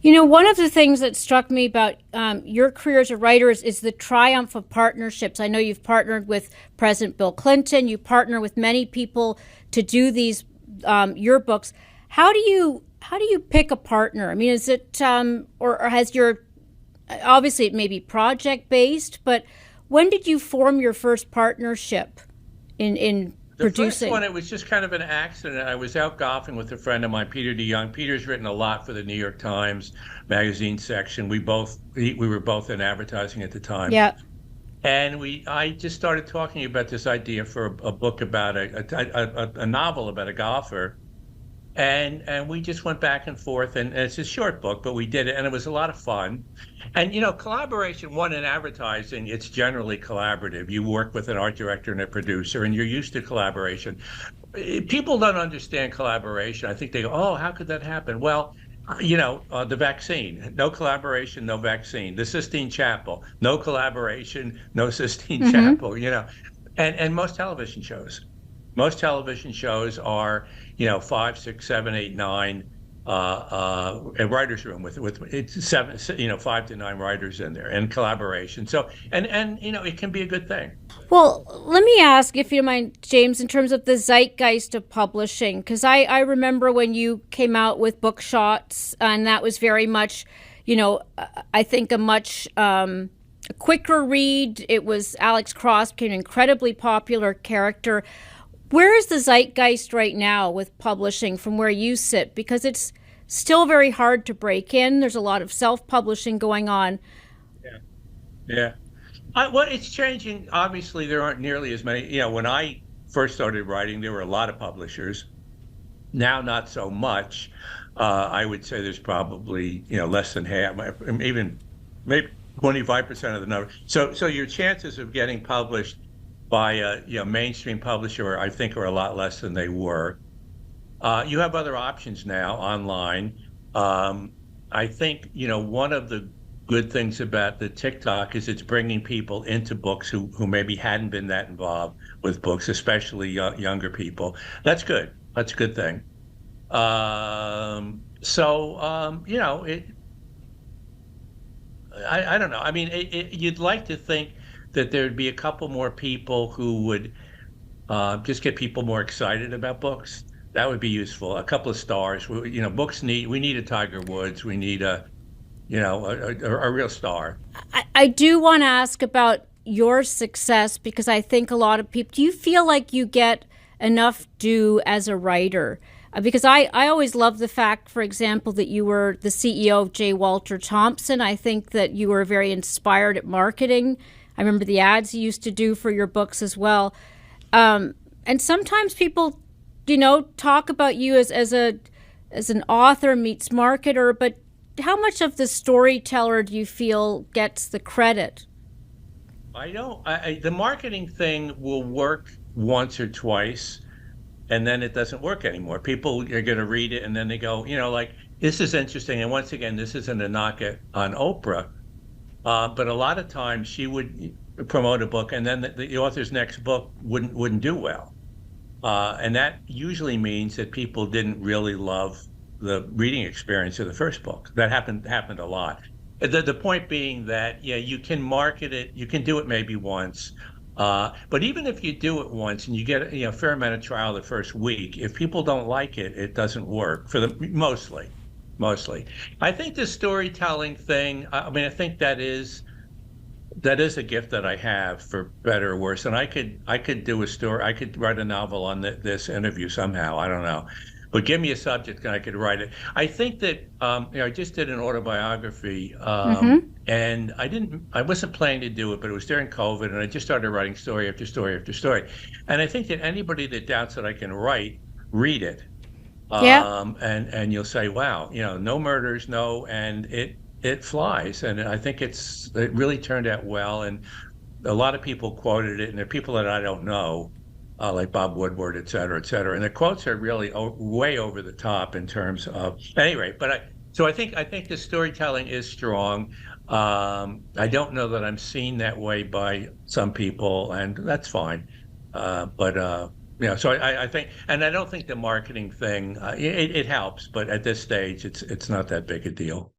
One of the things that struck me about your career as a writer is the triumph of partnerships. I know you've partnered with President Bill Clinton. You partner with many people to do these your books. How do you pick a partner? I mean, is it or has your obviously it may be project based, but when did you form your first partnership in The first one, producing? it was just kind of an accident. I was out golfing with a friend of mine, Peter DeYoung. Peter's written a lot for the New York Times magazine section. We were both in advertising at the time, Yeah. and I just started talking about this idea for a book about a novel about a golfer, and we just went back and forth, and it's a short book, but we did it, and it was a lot of fun. And collaboration, one in advertising, it's generally collaborative. You work with an art director and a producer, and you're used to collaboration. People don't understand collaboration. I think they go, oh, how could that happen? Well, the vaccine, no collaboration, no vaccine. The Sistine Chapel, no collaboration, no Sistine Mm-hmm. Chapel, and most television shows are, five, six, seven, eight, nine, a writer's room with it's seven, 5 to 9 writers in there and collaboration. So, and it can be a good thing. Well, let me ask, if you don't mind, James, in terms of the zeitgeist of publishing, because I remember when you came out with Book Shots, and that was very much, I think a much quicker read. It was Alex Cross became an incredibly popular character. Where is the zeitgeist right now with publishing from where you sit? Because it's still very hard to break in. There's a lot of self-publishing going on. Yeah. Yeah. Well, it's changing. Obviously, there aren't nearly as many. When I first started writing, there were a lot of publishers. Now, not so much. I would say there's probably, less than half, even maybe 25% of the number. So your chances of getting published by a mainstream publisher, I think, are a lot less than they were. You have other options now online. I think one of the good things about the TikTok is it's bringing people into books who maybe hadn't been that involved with books, especially younger people. That's good. That's a good thing. It. I don't know. I mean, you'd like to think that there'd be a couple more people who would just get people more excited about books. That would be useful. A couple of stars. We need a Tiger Woods. We need a real star. I do want to ask about your success because I think a lot of people, do you feel like you get enough due as a writer? Because I always love the fact, for example, that you were the CEO of J. Walter Thompson. I think that you were very inspired at marketing. I remember the ads you used to do for your books as well. And sometimes people, talk about you as an author meets marketer, but how much of the storyteller do you feel gets the credit? I don't. The marketing thing will work once or twice, and then it doesn't work anymore. People are going to read it, and then they go, like, this is interesting. And once again, this isn't a knock on Oprah, but a lot of times she would promote a book, and then the author's next book wouldn't do well, and that usually means that people didn't really love the reading experience of the first book. That happened a lot. The point being that, yeah, you can market it, you can do it maybe once, but even if you do it once and you get a fair amount of trial the first week, if people don't like it, it doesn't work for the mostly. I think the storytelling thing. I mean, I think that is a gift that I have, for better or worse. And I could do a story. I could write a novel on this interview somehow. I don't know, but give me a subject and I could write it. I think that I just did an autobiography, Mm-hmm. and I wasn't planning to do it, but it was during COVID, and I just started writing story after story after story. And I think that anybody that doubts that I can write, read it, Yeah. and you'll say, wow, no murders, no, and it flies. And I think it really turned out well. And a lot of people quoted it, and there are people that I don't know, like Bob Woodward, et cetera, et cetera. And the quotes are really way over the top in terms of, at any rate. So I think the storytelling is strong. I don't know that I'm seen that way by some people, and that's fine. So I think, and I don't think the marketing thing, it helps, but at this stage, it's not that big a deal.